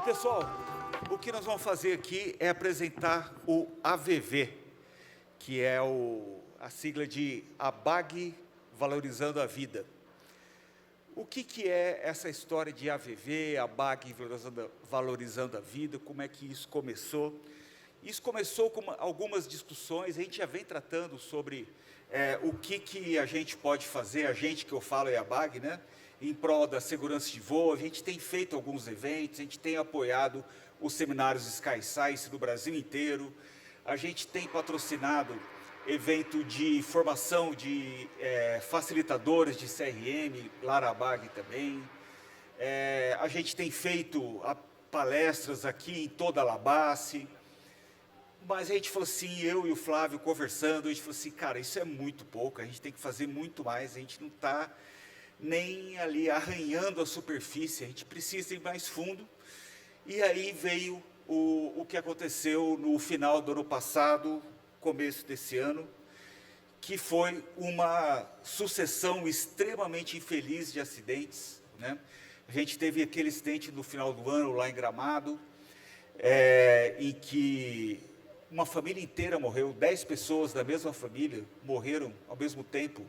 Pessoal, o que nós vamos fazer aqui é apresentar o AVV, que é a sigla de ABAG Valorizando a Vida. O que é essa história de AVV, ABAG Valorizando a Vida, como é que isso começou? Isso começou com algumas discussões, a gente já vem tratando sobre o que a gente pode fazer, a gente que eu falo é a ABAG, né? Em prol da segurança de voo. A gente tem feito alguns eventos, a gente tem apoiado os seminários Sky Science no Brasil inteiro, a gente tem patrocinado evento de formação de facilitadores de CRM, lá na ABAG também, a gente tem feito palestras aqui em toda a Labace, mas a gente falou assim, eu e o Flávio conversando, a gente falou assim, cara, isso é muito pouco, a gente tem que fazer muito mais, a gente não está nem ali arranhando a superfície, a gente precisa ir mais fundo. E aí veio o que aconteceu no final do ano passado, começo desse ano, que foi uma sucessão extremamente infeliz de acidentes, né? A gente teve aquele acidente no final do ano, lá em Gramado, em que uma família inteira morreu, 10 pessoas da mesma família morreram ao mesmo tempo,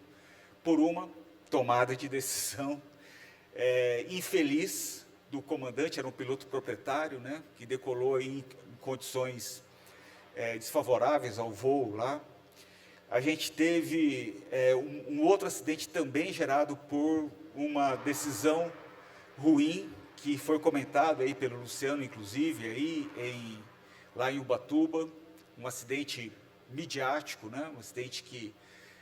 por uma tomada de decisão infeliz do comandante, era um piloto proprietário, né, que decolou em condições desfavoráveis ao voo lá. A gente teve um outro acidente também gerado por uma decisão ruim, que foi comentado aí pelo Luciano, inclusive, aí lá em Ubatuba, um acidente midiático, né, um acidente que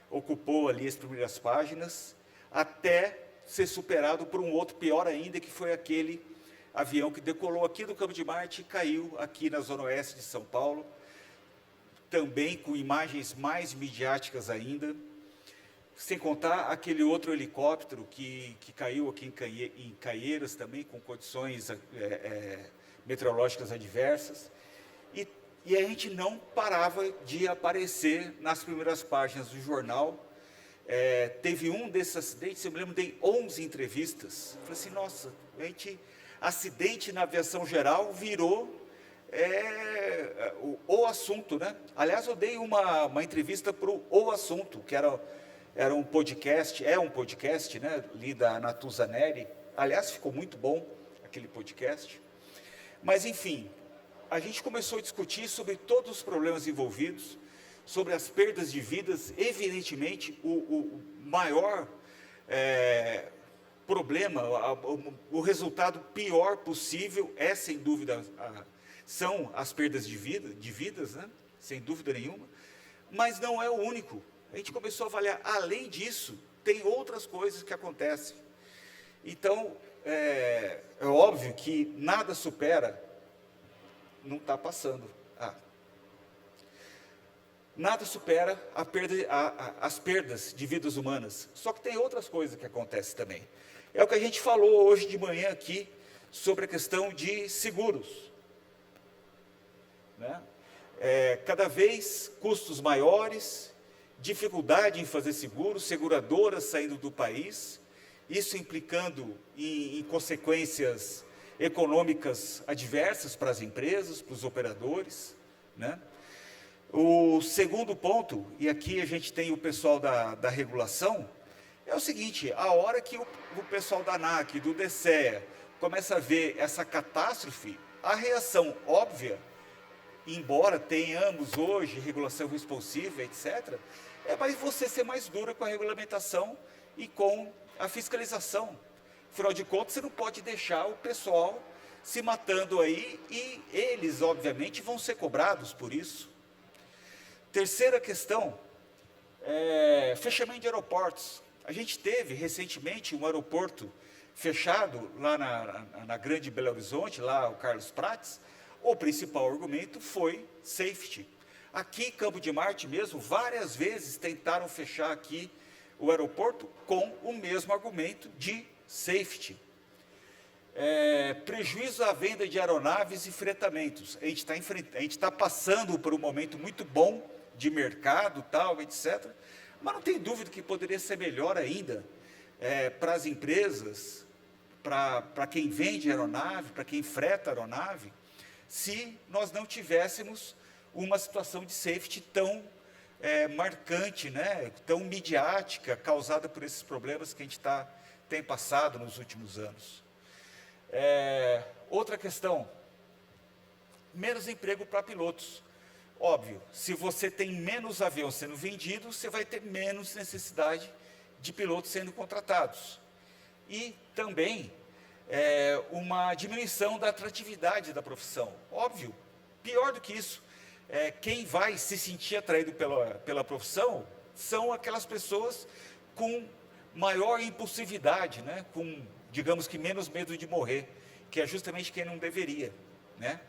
ocupou ali as primeiras páginas, até ser superado por um outro pior ainda, que foi aquele avião que decolou aqui do Campo de Marte e caiu aqui na Zona Oeste de São Paulo, também com imagens mais midiáticas ainda, sem contar aquele outro helicóptero que caiu aqui em Caieiras também, com condições meteorológicas adversas, e a gente não parava de aparecer nas primeiras páginas do jornal. Teve um desses acidentes, eu me lembro, dei 11 entrevistas. Falei assim, nossa, acidente na aviação geral virou o assunto, né? Aliás, eu dei uma entrevista para o Assunto, que era um podcast, né, ali da Natuzaneri. Aliás, ficou muito bom aquele podcast. Mas, enfim, a gente começou a discutir sobre todos os problemas envolvidos, sobre as perdas de vidas. Evidentemente, o maior problema, o resultado pior possível sem dúvida, são as perdas de vidas, né? Sem dúvida nenhuma, mas não é o único. A gente começou a avaliar, além disso, tem outras coisas que acontecem. Então, é óbvio que nada supera, não está passando, nada supera as perdas de vidas humanas. Só que tem outras coisas que acontecem também. É o que a gente falou hoje de manhã aqui, sobre a questão de seguros, né? Cada vez custos maiores, dificuldade em fazer seguros, seguradoras saindo do país, isso implicando em consequências econômicas adversas para as empresas, para os operadores, né? O segundo ponto, e aqui a gente tem o pessoal da regulação, é o seguinte, a hora que o pessoal da ANAC, do DCEA, começa a ver essa catástrofe, a reação óbvia, embora tenhamos hoje regulação responsiva, etc., mas você ser mais dura com a regulamentação e com a fiscalização. Afinal de contas, você não pode deixar o pessoal se matando aí, e eles, obviamente, vão ser cobrados por isso. Terceira questão, fechamento de aeroportos. A gente teve, recentemente, um aeroporto fechado, lá na Grande Belo Horizonte, lá o Carlos Prates. O principal argumento foi safety. Aqui em Campo de Marte mesmo, várias vezes tentaram fechar aqui o aeroporto com o mesmo argumento de safety. Prejuízo à venda de aeronaves e fretamentos. A gente está passando por um momento muito bom de mercado, tal, etc., mas não tem dúvida que poderia ser melhor ainda para as empresas, para quem vende aeronave, para quem freta aeronave, se nós não tivéssemos uma situação de safety tão marcante, né, tão midiática, causada por esses problemas que a gente tem passado nos últimos anos. Outra questão, menos emprego para pilotos. Óbvio, se você tem menos aviões sendo vendidos, você vai ter menos necessidade de pilotos sendo contratados. E também uma diminuição da atratividade da profissão. Óbvio, pior do que isso, quem vai se sentir atraído pela profissão são aquelas pessoas com maior impulsividade, né? Com, digamos que, menos medo de morrer, que é justamente quem não deveria, né?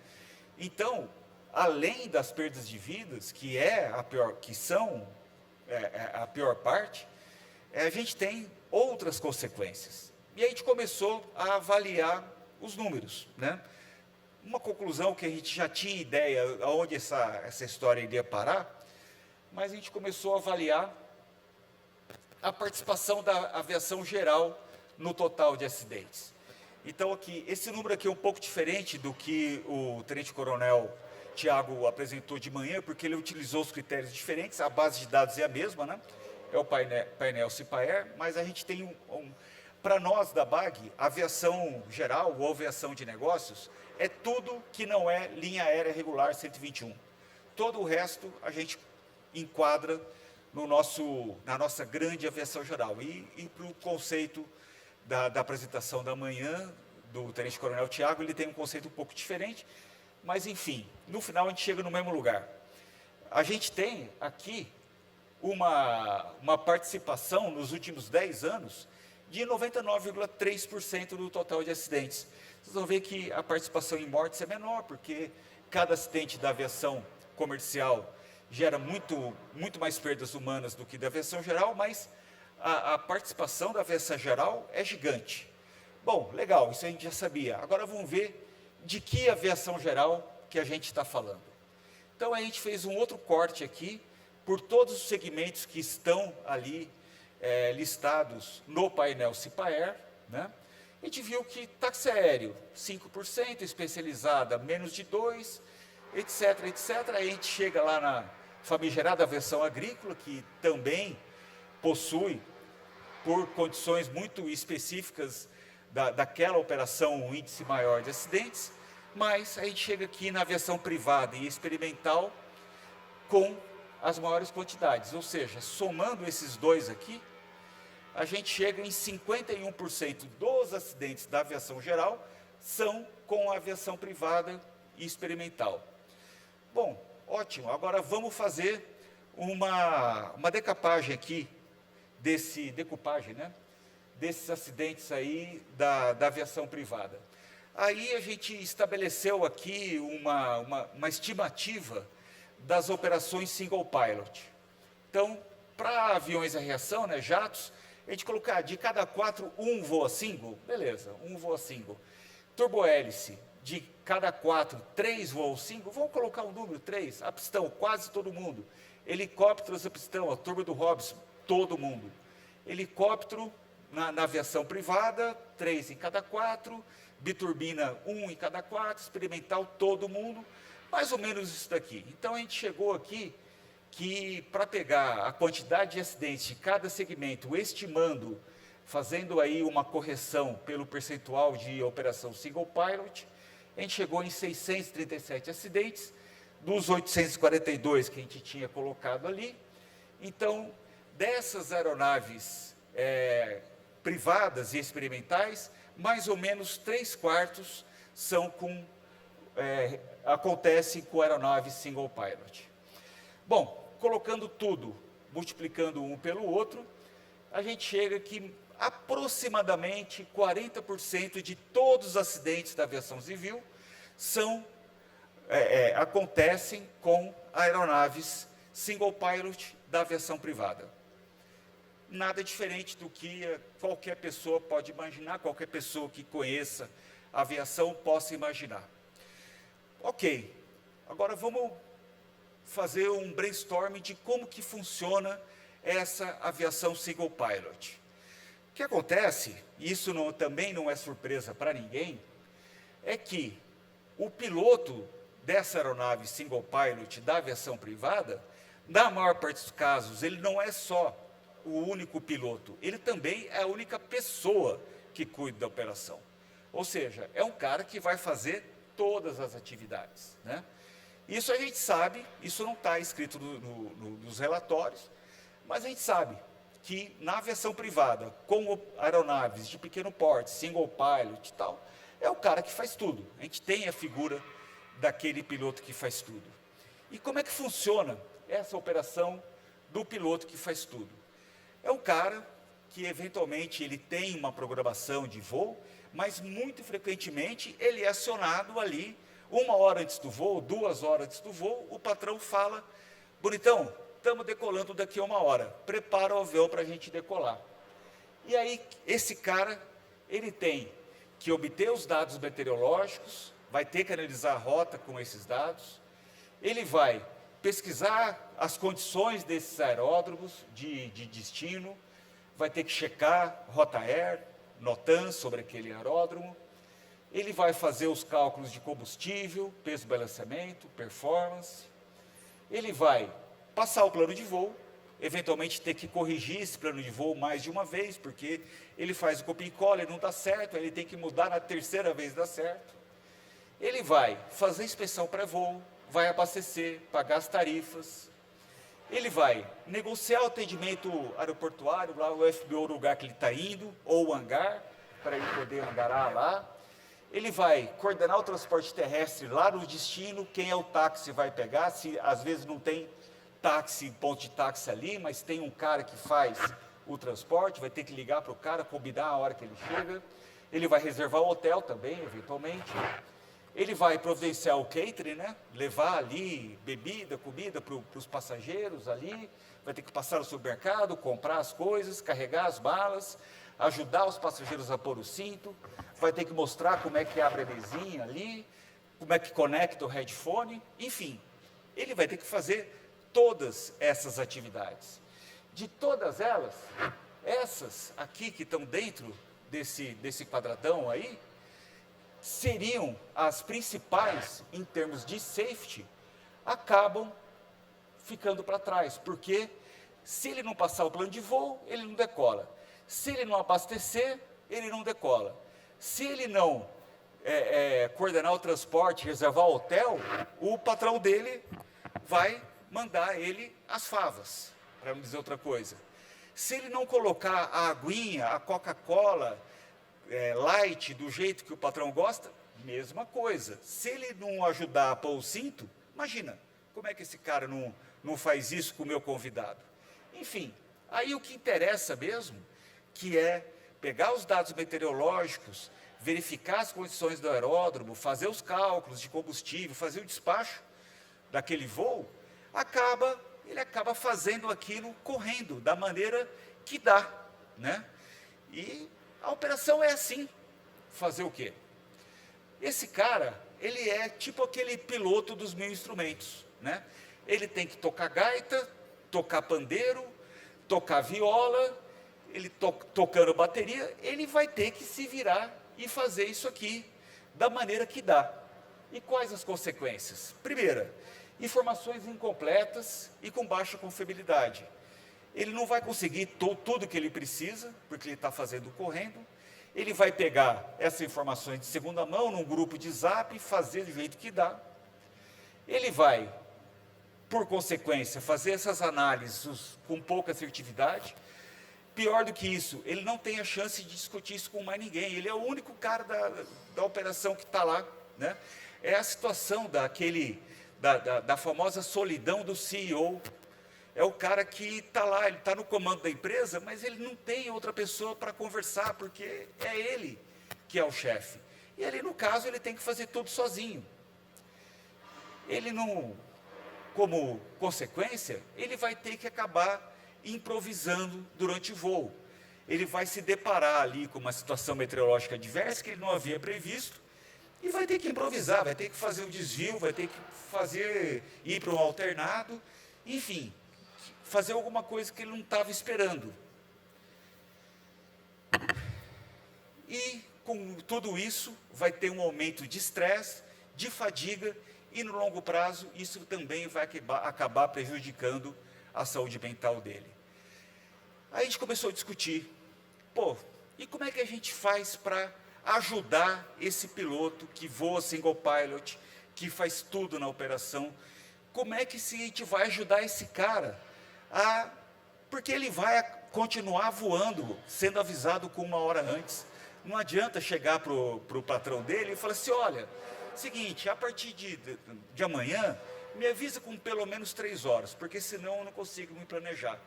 Então, além das perdas de vidas, que são a pior parte, a gente tem outras consequências. E a gente começou a avaliar os números, né? Uma conclusão que a gente já tinha ideia aonde essa história iria parar, mas a gente começou a avaliar a participação da aviação geral no total de acidentes. Então, aqui, esse número aqui é um pouco diferente do que o tenente-coronel Tiago apresentou de manhã, porque ele utilizou os critérios diferentes, a base de dados é a mesma, né? É o painel CIPAER, mas a gente tem para nós da BAG, aviação geral ou aviação de negócios, é tudo que não é linha aérea regular 121. Todo o resto a gente enquadra na nossa grande aviação geral. E para o conceito da apresentação da manhã, do tenente-coronel Tiago, ele tem um conceito um pouco diferente, mas, enfim, no final a gente chega no mesmo lugar. A gente tem aqui uma participação nos últimos 10 anos de 99,3% do total de acidentes. Vocês vão ver que a participação em mortes é menor, porque cada acidente da aviação comercial gera muito mais perdas humanas do que da aviação geral, mas a participação da aviação geral é gigante. Bom, legal, isso a gente já sabia. Agora vamos ver de que aviação geral que a gente está falando. Então, a gente fez um outro corte aqui, por todos os segmentos que estão ali listados no painel CIPAER, né? A gente viu que táxi aéreo, 5%, especializada, menos de 2%, etc, etc. Aí a gente chega lá na famigerada aviação agrícola, que também possui, por condições muito específicas daquela operação, um índice maior de acidentes, mas a gente chega aqui na aviação privada e experimental com as maiores quantidades, ou seja, somando esses dois aqui, a gente chega em 51% dos acidentes da aviação geral são com a aviação privada e experimental. Bom, ótimo, agora vamos fazer uma decapagem aqui, decupagem, né? Desses acidentes aí da aviação privada. Aí a gente estabeleceu aqui uma estimativa das operações single pilot. Então, para aviões a reação, né, jatos, a gente colocar de cada 4, um voa single, beleza, um voa single. Turbohélice, de cada 4, 3 voam single, vamos colocar o número 3, a pistão, quase todo mundo. Helicópteros a pistão, a turma do Robson, todo mundo. Helicóptero na aviação privada, 3 em cada 4, biturbina, 1 em cada 4, experimental, todo mundo, mais ou menos isso daqui. Então, a gente chegou aqui que, para pegar a quantidade de acidentes de cada segmento, estimando, fazendo aí uma correção pelo percentual de operação single pilot, a gente chegou em 637 acidentes, dos 842 que a gente tinha colocado ali. Então, dessas aeronaves privadas e experimentais, mais ou menos 3/4 são acontecem com aeronaves single pilot. Bom, colocando tudo, multiplicando um pelo outro, a gente chega que aproximadamente 40% de todos os acidentes da aviação civil acontecem com aeronaves single pilot da aviação privada. Nada diferente do que qualquer pessoa pode imaginar, qualquer pessoa que conheça a aviação possa imaginar. Ok, agora vamos fazer um brainstorming de como que funciona essa aviação single pilot. que acontece, e isso também não é surpresa para ninguém, é que o piloto dessa aeronave single pilot da aviação privada, na maior parte dos casos, ele não é só o único piloto, ele também é a única pessoa que cuida da operação. Ou seja, é um cara que vai fazer todas as atividades, né? Isso a gente sabe, isso não está escrito nos relatórios, mas a gente sabe que na aviação privada, com aeronaves de pequeno porte, single pilot e tal, é o cara que faz tudo. A gente tem a figura daquele piloto que faz tudo. E como é que funciona essa operação do piloto que faz tudo? É um cara que, eventualmente, ele tem uma programação de voo, mas, muito frequentemente, ele é acionado ali, 1 hora antes do voo, 2 horas antes do voo, o patrão fala: bonitão, estamos decolando daqui a 1 hora, prepara o avião para a gente decolar. E aí, esse cara, ele tem que obter os dados meteorológicos, vai ter que analisar a rota com esses dados, ele vai pesquisar as condições desses aeródromos de destino, vai ter que checar rota air, NOTAM sobre aquele aeródromo, ele vai fazer os cálculos de combustível, peso, balanceamento, performance, ele vai passar o plano de voo, eventualmente ter que corrigir esse plano de voo mais de uma vez, porque ele faz o copia e cola e não dá certo, ele tem que mudar na 3ª vez dá certo. Ele vai fazer inspeção pré-voo, vai abastecer, pagar as tarifas, ele vai negociar o atendimento aeroportuário, lá o FBO, o lugar que ele está indo, ou o hangar, para ele poder hangarar lá. Ele vai coordenar o transporte terrestre lá no destino, quem é o táxi vai pegar, se às vezes não tem táxi, ponto de táxi ali, mas tem um cara que faz o transporte, vai ter que ligar para o cara, combinar a hora que ele chega. Ele vai reservar o hotel também, eventualmente. Ele vai providenciar o catering, né? Levar ali bebida, comida para os passageiros ali, vai ter que passar no supermercado, comprar as coisas, carregar as malas, ajudar os passageiros a pôr o cinto, vai ter que mostrar como é que abre a mesinha ali, como é que conecta o headphone, enfim, ele vai ter que fazer todas essas atividades. De todas elas, essas aqui que estão dentro desse quadradão aí, seriam as principais em termos de safety, acabam ficando para trás, porque se ele não passar o plano de voo, ele não decola. Se ele não abastecer, ele não decola. Se ele não coordenar o transporte, reservar o hotel, o patrão dele vai mandar ele às favas, para não dizer outra coisa. Se ele não colocar a aguinha, a Coca-Cola, light, do jeito que o patrão gosta, mesma coisa. Se ele não ajudar a pôr o cinto, imagina, como é que esse cara não faz isso com o meu convidado? Enfim, aí o que interessa mesmo, que é pegar os dados meteorológicos, verificar as condições do aeródromo, fazer os cálculos de combustível, fazer o despacho daquele voo, ele acaba fazendo aquilo correndo, da maneira que dá, né? E a operação é assim. Fazer o quê? Esse cara, ele é tipo aquele piloto dos 1000 instrumentos, né? Ele tem que tocar gaita, tocar pandeiro, tocar viola, ele tocando bateria, ele vai ter que se virar e fazer isso aqui da maneira que dá. E quais as consequências? Primeira, informações incompletas e com baixa confiabilidade. Ele não vai conseguir tudo que ele precisa, porque ele está fazendo correndo. Ele vai pegar essas informações de segunda mão, num grupo de zap, e fazer do jeito que dá. Ele vai, por consequência, fazer essas análises com pouca assertividade. Pior do que isso, ele não tem a chance de discutir isso com mais ninguém. Ele é o único cara da operação que está lá, né? É a situação da famosa solidão do CEO. É o cara que está lá, ele está no comando da empresa, mas ele não tem outra pessoa para conversar, porque é ele que é o chefe. E ali, no caso, ele tem que fazer tudo sozinho. Ele não, como consequência, ele vai ter que acabar improvisando durante o voo. Ele vai se deparar ali com uma situação meteorológica adversa que ele não havia previsto, e vai ter que improvisar, vai ter que fazer o desvio, vai ter que ir para um alternado, enfim, fazer alguma coisa que ele não estava esperando. E, com tudo isso, vai ter um aumento de estresse, de fadiga, e, no longo prazo, isso também vai acabar prejudicando a saúde mental dele. Aí a gente começou a discutir, e como é que a gente faz para ajudar esse piloto que voa single pilot, que faz tudo na operação? Como é que a gente vai ajudar esse cara porque ele vai continuar voando, sendo avisado com 1 hora antes. Não adianta chegar para o patrão dele e falar assim, olha, seguinte, a partir de amanhã, me avisa com pelo menos 3 horas, porque senão eu não consigo me planejar.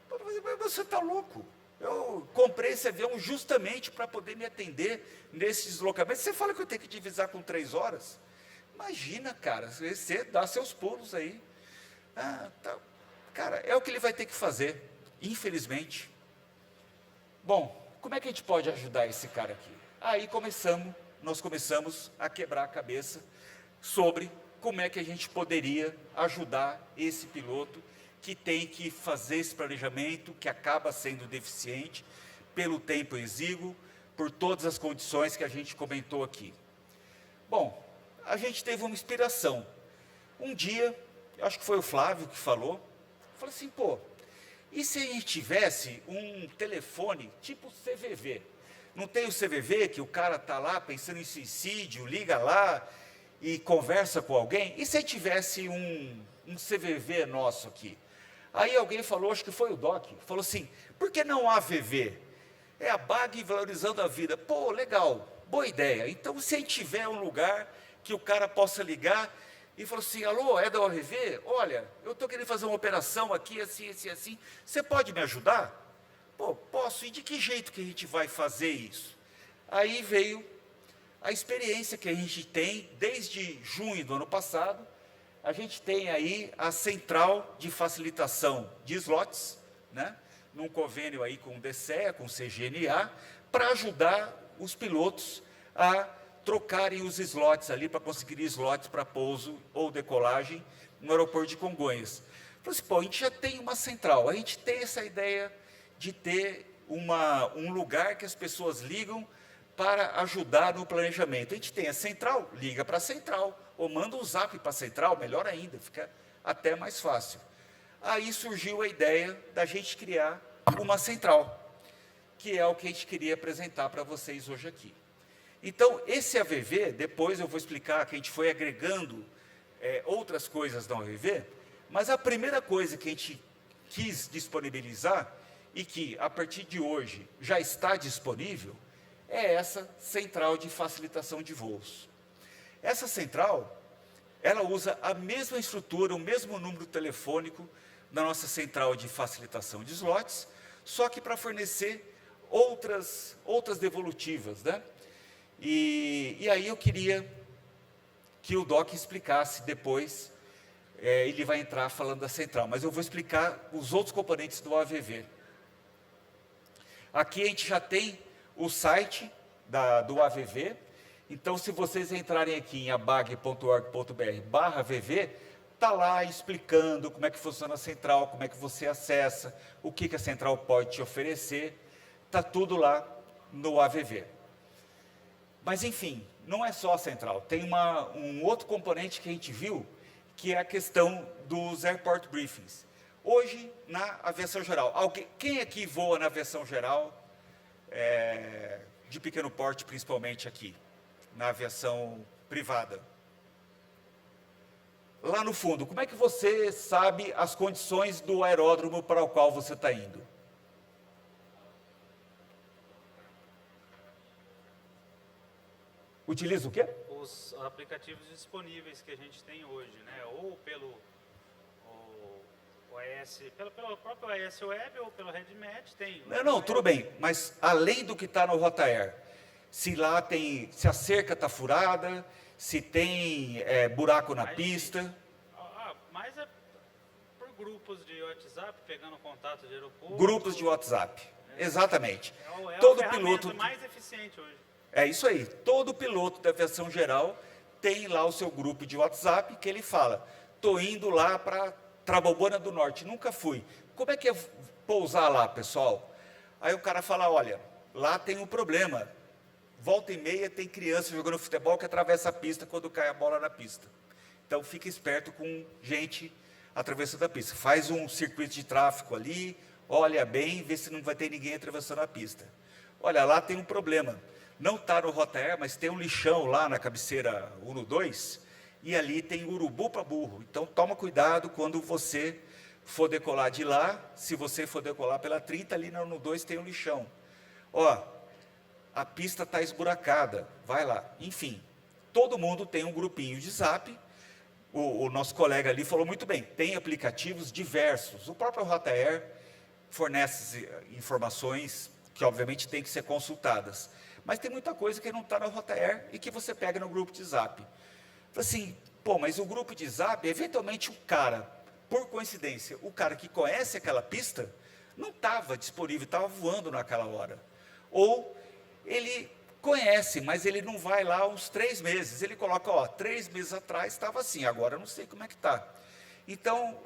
Mas você está louco? Eu comprei esse avião justamente para poder me atender nesse deslocamento. Você fala que eu tenho que te avisar com 3 horas? Imagina, cara, você dá seus pulos aí. Tá. Cara, é o que ele vai ter que fazer, infelizmente. Bom, como é que a gente pode ajudar esse cara aqui? Aí nós começamos a quebrar a cabeça sobre como é que a gente poderia ajudar esse piloto que tem que fazer esse planejamento, que acaba sendo deficiente, pelo tempo exíguo, por todas as condições que a gente comentou aqui. Bom, a gente teve uma inspiração. Um dia, acho que foi o Flávio que falou assim, e se a gente tivesse um telefone tipo CVV? Não tem o CVV que o cara está lá pensando em suicídio, liga lá e conversa com alguém? E se a gente tivesse um CVV nosso aqui? Aí alguém falou, acho que foi o Doc, falou assim, por que não AVV? É a BAG valorizando a vida. Legal, boa ideia. Então, se a gente tiver um lugar que o cara possa ligar e falar assim, alô, é da ORV? Olha, eu estou querendo fazer uma operação aqui, assim, assim, assim, você pode me ajudar? Posso, e de que jeito que a gente vai fazer isso? Aí veio a experiência que a gente tem, desde junho do ano passado, a gente tem aí a Central de Facilitação de Slots, né, num convênio aí com o DCEA, com o CGNA, para ajudar os pilotos a trocarem os slots ali, para conseguir slots para pouso ou decolagem no aeroporto de Congonhas. Falei assim, a gente já tem uma central, a gente tem essa ideia de ter um lugar que as pessoas ligam para ajudar no planejamento. A gente tem a central, liga para a central, ou manda um zap para a central, melhor ainda, fica até mais fácil. Aí surgiu a ideia da gente criar uma central, que é o que a gente queria apresentar para vocês hoje aqui. Então, esse AVV, depois eu vou explicar que a gente foi agregando outras coisas na AVV, mas a primeira coisa que a gente quis disponibilizar, e que a partir de hoje já está disponível, é essa central de facilitação de voos. Essa central, ela usa a mesma estrutura, o mesmo número telefônico da nossa central de facilitação de slots, só que para fornecer outras devolutivas, né? E aí eu queria que o Doc explicasse depois, ele vai entrar falando da central, mas eu vou explicar os outros componentes do AVV. Aqui a gente já tem o site do AVV, então se vocês entrarem aqui em abag.org.br/AVV, está lá explicando como é que funciona a central, como é que você acessa, o que a central pode te oferecer, está tudo lá no AVV. Mas, enfim, não é só a central, tem um outro componente que a gente viu, que é a questão dos airport briefings. Hoje, na aviação geral, quem aqui voa na aviação geral, de pequeno porte, principalmente aqui, na aviação privada? Lá no fundo, como é que você sabe as condições do aeródromo para o qual você está indo? Utiliza o quê? Os aplicativos disponíveis que a gente tem hoje, né? Ou pelo próprio OS Web ou pelo RedMatch tem. Não, tudo bem, mas além do que está no Rotair, se lá tem, se a cerca está furada, se tem buraco na pista. Mas é por grupos de WhatsApp, pegando contato de aeroporto. Grupos de WhatsApp, exatamente. Todo piloto mais eficiente hoje. É isso aí, todo piloto da aviação geral tem lá o seu grupo de WhatsApp que ele fala, estou indo lá para Trabobona do Norte, nunca fui. Como é que é pousar lá, pessoal? Aí o cara fala, olha, lá tem um problema, volta e meia tem criança jogando futebol que atravessa a pista quando cai a bola na pista. Então, fica esperto com gente atravessando a pista. Faz um circuito de tráfego ali, olha bem, vê se não vai ter ninguém atravessando a pista. Olha, lá tem um problema. Não está no Rota Air, mas tem um lixão lá na cabeceira 1 no 2, e ali tem urubu para burro. Então, toma cuidado quando você for decolar de lá. Se você for decolar pela 30, ali no 2 tem um lixão. Ó, a pista está esburacada, vai lá. Enfim, todo mundo tem um grupinho de zap. O nosso colega ali falou muito bem, tem aplicativos diversos. O próprio Rota Air fornece informações que, obviamente, têm que ser consultadas. Mas tem muita coisa que não está na Rota Air e que você pega no grupo de zap. Assim, pô, mas o grupo de zap, eventualmente o cara, por coincidência, o cara que conhece aquela pista, não estava disponível, estava voando naquela hora. Ou ele conhece, mas ele não vai lá há uns 3 meses. Ele coloca, ó, 3 meses atrás estava assim, agora eu não sei como é que está. Então,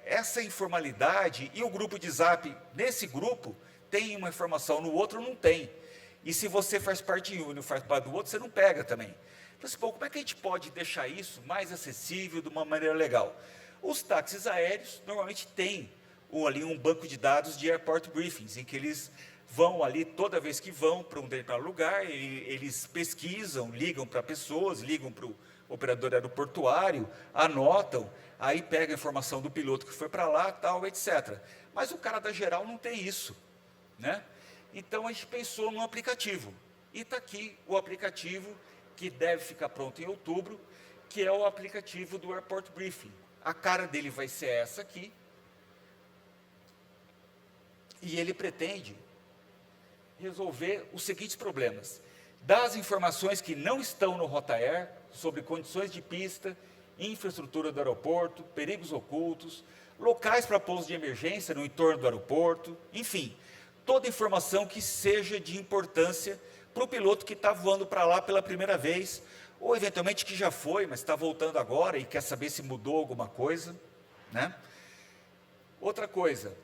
essa informalidade, e o grupo de zap, nesse grupo, tem uma informação, no outro não tem. E se você faz parte de um e não faz parte do outro, você não pega também. Então, assim, pô, como é que a gente pode deixar isso mais acessível, de uma maneira legal? Os táxis aéreos, normalmente, têm ali um banco de dados de airport briefings, em que eles vão ali, toda vez que vão para um determinado lugar, eles pesquisam, ligam para pessoas, ligam para o operador aeroportuário, anotam, aí pega a informação do piloto que foi para lá, tal, etc. Mas o cara da geral não tem isso, né? Então, a gente pensou num aplicativo. E está aqui o aplicativo, que deve ficar pronto em outubro, que é o aplicativo do Airport Briefing. A cara dele vai ser essa aqui. E ele pretende resolver os seguintes problemas: das informações que não estão no Rota Air, sobre condições de pista, infraestrutura do aeroporto, perigos ocultos, locais para pouso de emergência no entorno do aeroporto, enfim, toda informação que seja de importância para o piloto que está voando para lá pela primeira vez, ou eventualmente que já foi, mas está voltando agora e quer saber se mudou alguma coisa, né? Outra coisa,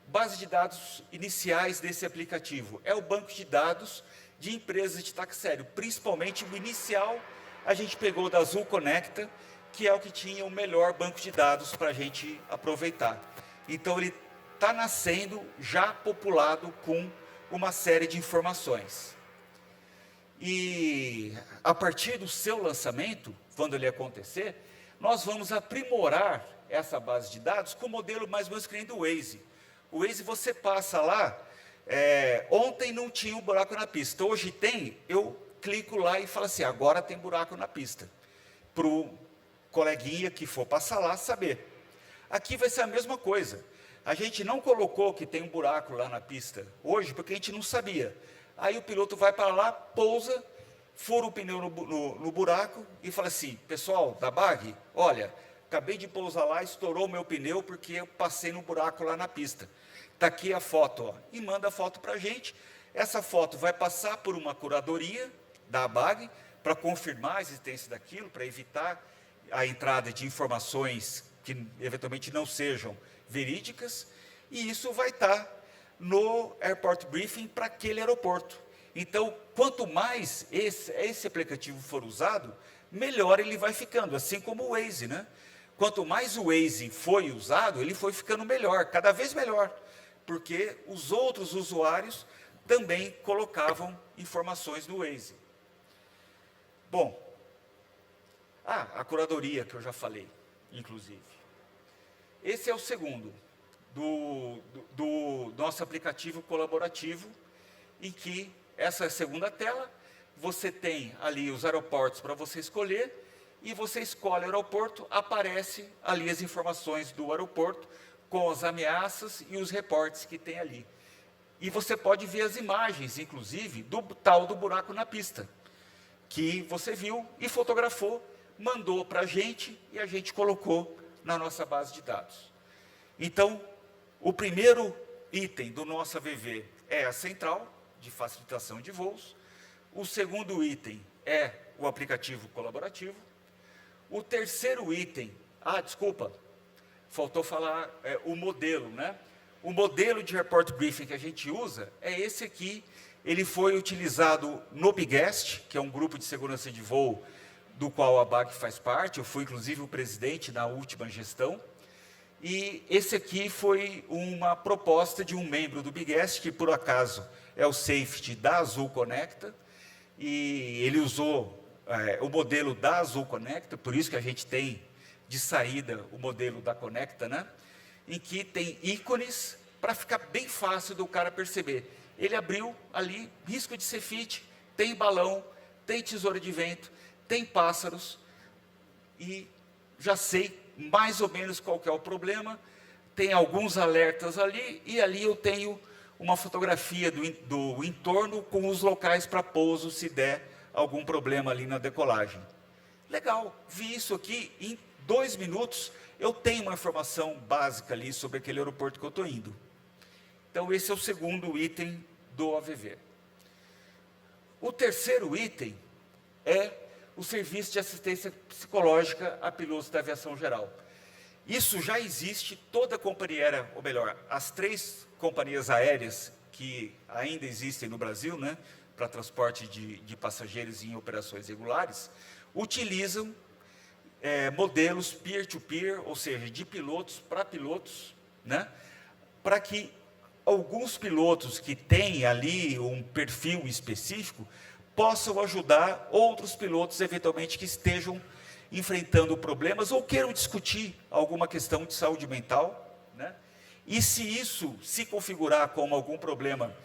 base de dados iniciais desse aplicativo, é o banco de dados de empresas de táxi aéreo, principalmente o inicial, a gente pegou da Azul Conecta, que é o que tinha o melhor banco de dados para a gente aproveitar. Então, ele está nascendo já populado com uma série de informações. E, a partir do seu lançamento, quando ele acontecer, nós vamos aprimorar essa base de dados com o modelo mais ou menos que nem do Waze. O Waze, você passa lá, ontem não tinha um buraco na pista, hoje tem, eu clico lá e falo assim, agora tem buraco na pista, para o coleguinha que for passar lá saber. Aqui vai ser a mesma coisa. A gente não colocou que tem um buraco lá na pista hoje, porque a gente não sabia. Aí o piloto vai para lá, pousa, fura o pneu no buraco e fala assim, pessoal da BAG, olha, acabei de pousar lá, estourou o meu pneu porque eu passei no buraco lá na pista. Está aqui a foto, ó, e manda a foto para a gente. Essa foto vai passar por uma curadoria da BAG para confirmar a existência daquilo, para evitar a entrada de informações que eventualmente não sejam verídicas, e isso vai estar no Airport Briefing para aquele aeroporto. Então, quanto mais esse aplicativo for usado, melhor ele vai ficando, assim como o Waze, né? Quanto mais o Waze foi usado, ele foi ficando melhor, cada vez melhor, porque os outros usuários também colocavam informações no Waze. Bom, a curadoria que eu já falei, inclusive. Esse é o segundo do nosso aplicativo colaborativo, em que essa segunda tela, você tem ali os aeroportos para você escolher, e você escolhe o aeroporto, aparece ali as informações do aeroporto, com as ameaças e os reportes que tem ali. E você pode ver as imagens, inclusive, do tal do buraco na pista, que você viu e fotografou, mandou para a gente, e a gente colocou na nossa base de dados. Então, o primeiro item do nosso AVV é a central de facilitação de voos. O segundo item é o aplicativo colaborativo. O terceiro item, desculpa, faltou falar o modelo, né? O modelo de report briefing que a gente usa é esse aqui. Ele foi utilizado no Bigest, que é um grupo de segurança de voo do qual a BAG faz parte. Eu fui, inclusive, o presidente na última gestão. E esse aqui foi uma proposta de um membro do Bigest, que, por acaso, é o safety da Azul Conecta, e ele usou o modelo da Azul Conecta, por isso que a gente tem de saída o modelo da Conecta, né? Em que tem ícones para ficar bem fácil do cara perceber. Ele abriu ali, risco de cefite, tem balão, tem tesoura de vento, tem pássaros, e já sei mais ou menos qual que é o problema, tem alguns alertas ali, e ali eu tenho uma fotografia do entorno com os locais para pouso, se der algum problema ali na decolagem. Legal, vi isso aqui, em 2 minutos eu tenho uma informação básica ali sobre aquele aeroporto que eu estou indo. Então, esse é o segundo item do AVV. O terceiro item é o serviço de assistência psicológica a pilotos da aviação geral. Isso já existe, toda a companhia aérea, ou melhor, as 3 companhias aéreas que ainda existem no Brasil, né, para transporte de passageiros em operações regulares, utilizam modelos peer-to-peer, ou seja, de pilotos para pilotos, né, para que alguns pilotos que têm ali um perfil específico possam ajudar outros pilotos, eventualmente, que estejam enfrentando problemas ou queiram discutir alguma questão de saúde mental, né? E se isso se configurar como algum problema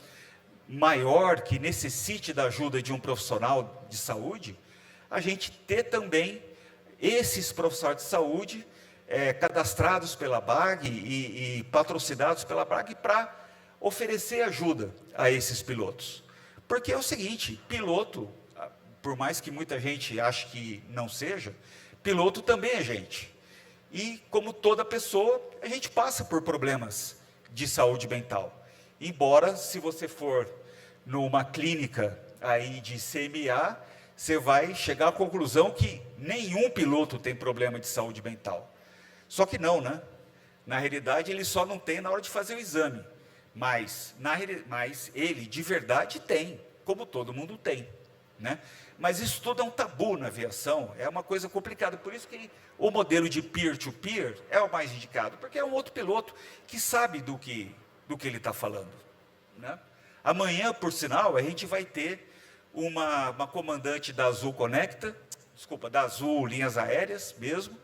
maior, que necessite da ajuda de um profissional de saúde, a gente ter também esses profissionais de saúde cadastrados pela BAG e patrocinados pela BAG para oferecer ajuda a esses pilotos. Porque é o seguinte, piloto, por mais que muita gente ache que não seja, piloto também é gente. E, como toda pessoa, a gente passa por problemas de saúde mental. Embora, se você for numa clínica aí de CMA, você vai chegar à conclusão que nenhum piloto tem problema de saúde mental. Só que não, né? Na realidade, ele só não tem na hora de fazer o exame. Mas ele, de verdade, tem, como todo mundo tem, né? Mas isso tudo é um tabu na aviação, é uma coisa complicada. Por isso que o modelo de peer-to-peer é o mais indicado, porque é um outro piloto que sabe do que ele está falando, né? Amanhã, por sinal, a gente vai ter uma comandante da Azul Conecta, da Azul Linhas Aéreas mesmo,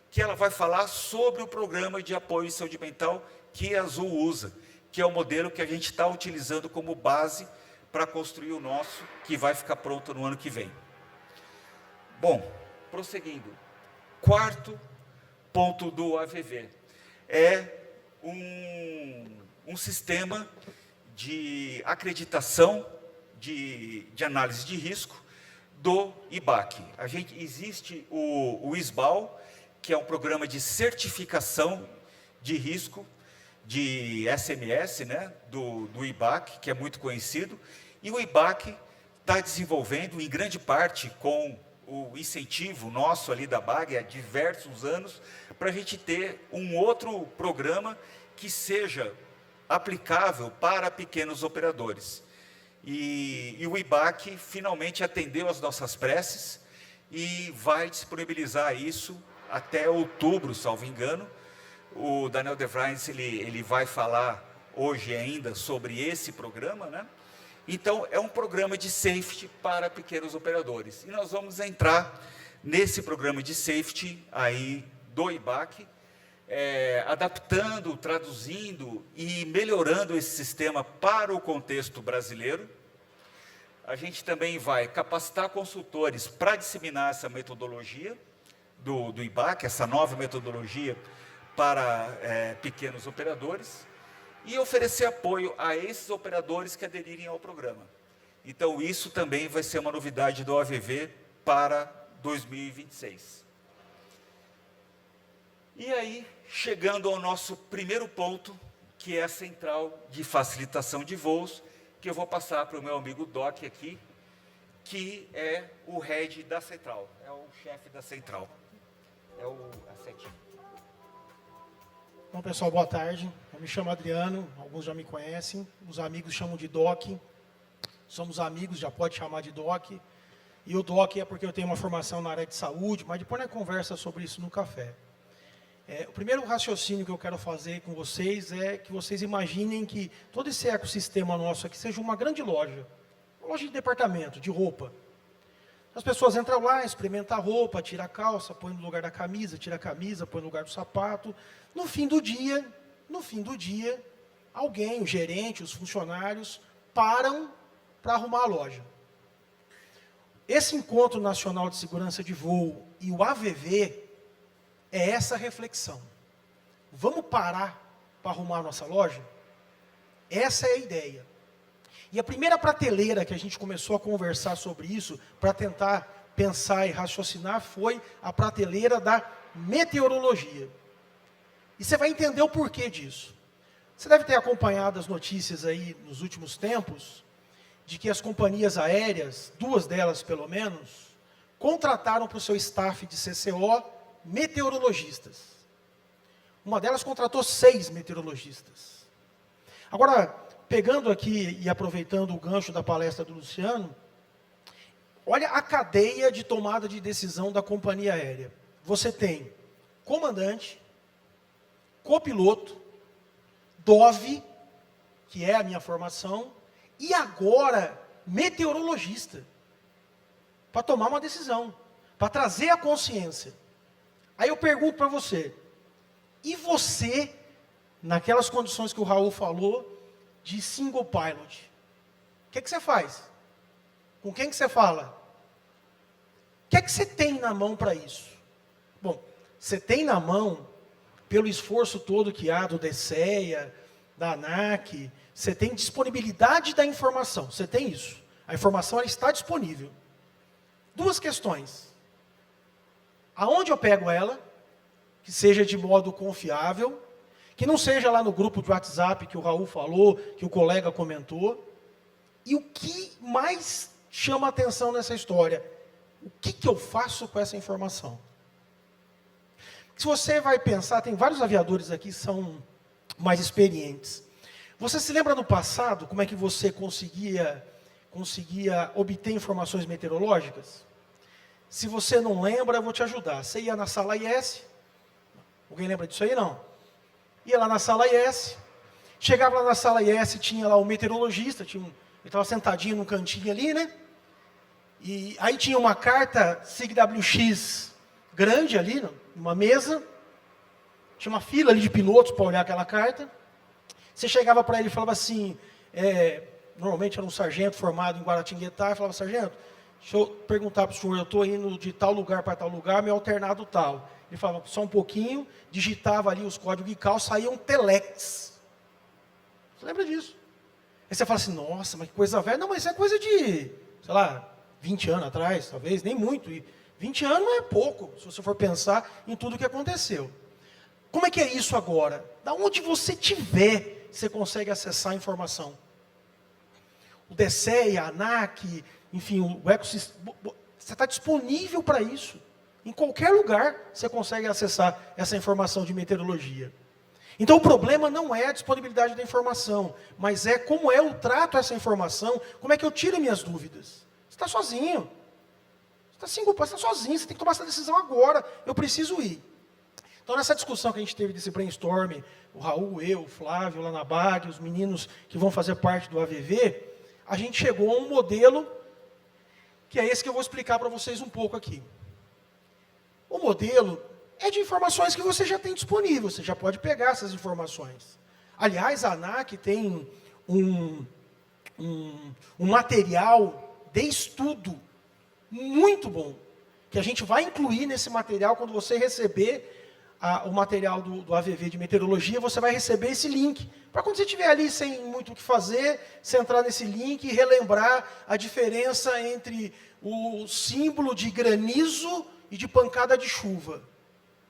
que ela vai falar sobre o programa de apoio em saúde mental que a Azul usa, que é o modelo que a gente está utilizando como base para construir o nosso, que vai ficar pronto no ano que vem. Bom, prosseguindo. Quarto ponto do AVV é um sistema de acreditação de análise de risco do IBAC. Existe o ISBAL, que é um programa de certificação de risco de SMS, né, do IBAC, que é muito conhecido, e o IBAC está desenvolvendo, em grande parte, com o incentivo nosso ali da BAG, há diversos anos, para a gente ter um outro programa que seja aplicável para pequenos operadores. E o IBAC finalmente atendeu às nossas preces e vai disponibilizar isso até outubro, salvo engano. O Daniel De Vries, ele vai falar hoje ainda sobre esse programa, né? Então, é um programa de safety para pequenos operadores. E nós vamos entrar nesse programa de safety aí do IBAC, adaptando, traduzindo e melhorando esse sistema para o contexto brasileiro. A gente também vai capacitar consultores para disseminar essa metodologia do IBAC, essa nova metodologia para pequenos operadores, e oferecer apoio a esses operadores que aderirem ao programa. Então, isso também vai ser uma novidade do AVV para 2026. E aí, chegando ao nosso primeiro ponto, que é a central de facilitação de voos, que eu vou passar para o meu amigo Doc aqui, que é o head da central, é o chefe da central. É a setinha. Bom, pessoal, boa tarde. Eu me chamo Adriano, alguns já me conhecem, os amigos chamam de Doc. Somos amigos, já pode chamar de Doc. E o Doc é porque eu tenho uma formação na área de saúde, mas depois nós conversa sobre isso no café. O primeiro raciocínio que eu quero fazer com vocês é que vocês imaginem que todo esse ecossistema nosso aqui seja uma grande loja. Uma loja de departamento, de roupa. As pessoas entram lá, experimentam a roupa, tiram a calça, põe no lugar da camisa, tira a camisa, põe no lugar do sapato. No fim do dia, alguém, o gerente, os funcionários, param para arrumar a loja. Esse Encontro Nacional de Segurança de Voo e o AVV é essa reflexão. Vamos parar para arrumar a nossa loja? Essa é a ideia. E a primeira prateleira que a gente começou a conversar sobre isso, para tentar pensar e raciocinar, foi a prateleira da meteorologia. E você vai entender o porquê disso. Você deve ter acompanhado as notícias aí nos últimos tempos, de que as companhias aéreas, 2 delas pelo menos, contrataram para o seu staff de CCO meteorologistas. Uma delas contratou 6 meteorologistas. Agora, pegando aqui e aproveitando o gancho da palestra do Luciano, olha a cadeia de tomada de decisão da companhia aérea. Você tem comandante, copiloto, DOV, que é a minha formação, e agora meteorologista, para tomar uma decisão, para trazer a consciência. Aí eu pergunto para você, e você, naquelas condições que o Raul falou, de single pilot, o que você faz? Com quem que você fala? O que você tem na mão para isso? Bom, você tem na mão, pelo esforço todo que há do DSEA, da ANAC, você tem disponibilidade da informação, você tem isso. A informação ela está disponível. 2 questões. Aonde eu pego ela, que seja de modo confiável, que não seja lá no grupo de WhatsApp que o Raul falou, que o colega comentou. E o que mais chama a atenção nessa história? O que eu faço com essa informação? Se você vai pensar, tem vários aviadores aqui que são mais experientes. Você se lembra no passado como é que você conseguia obter informações meteorológicas? Se você não lembra, eu vou te ajudar. Você ia na sala IS. Alguém lembra disso aí? Não. Ia lá na sala IS. Chegava lá na sala IS, tinha lá o meteorologista, ele estava sentadinho num cantinho ali, né? E aí tinha uma carta SIGWX grande ali, numa mesa. Tinha uma fila ali de pilotos para olhar aquela carta. Você chegava para ele e falava assim, normalmente era um sargento formado em Guaratinguetá, e falava, sargento, deixa eu perguntar para o senhor, eu estou indo de tal lugar para tal lugar, meu alternado tal. Ele falava, só um pouquinho, digitava ali os códigos ICAO, saía um telex. Você lembra disso? Aí você fala assim, nossa, mas que coisa velha. Não, mas isso é coisa de, sei lá, 20 anos atrás, talvez, nem muito. E 20 anos não é pouco, se você for pensar em tudo o que aconteceu. Como é que é isso agora? Da onde você estiver, você consegue acessar a informação. O DSEA, a ANAC, enfim, o ecossistema, você está disponível para isso. Em qualquer lugar você consegue acessar essa informação de meteorologia. Então o problema não é a disponibilidade da informação, mas é como eu trato essa informação, como é que eu tiro minhas dúvidas. Você está sozinho. Você está sozinho, você tem que tomar essa decisão agora. Eu preciso ir. Então, nessa discussão que a gente teve desse brainstorm, o Raul, eu, o Flávio, lá na BAG, os meninos que vão fazer parte do AVV, a gente chegou a um modelo, que é esse que eu vou explicar para vocês um pouco aqui. O modelo é de informações que você já tem disponível, você já pode pegar essas informações. Aliás, a ANAC tem um material de estudo muito bom, que a gente vai incluir nesse material quando você receber o material do AVV de meteorologia, você vai receber esse link. Para quando você estiver ali sem muito o que fazer, você entrar nesse link e relembrar a diferença entre o símbolo de granizo e de pancada de chuva.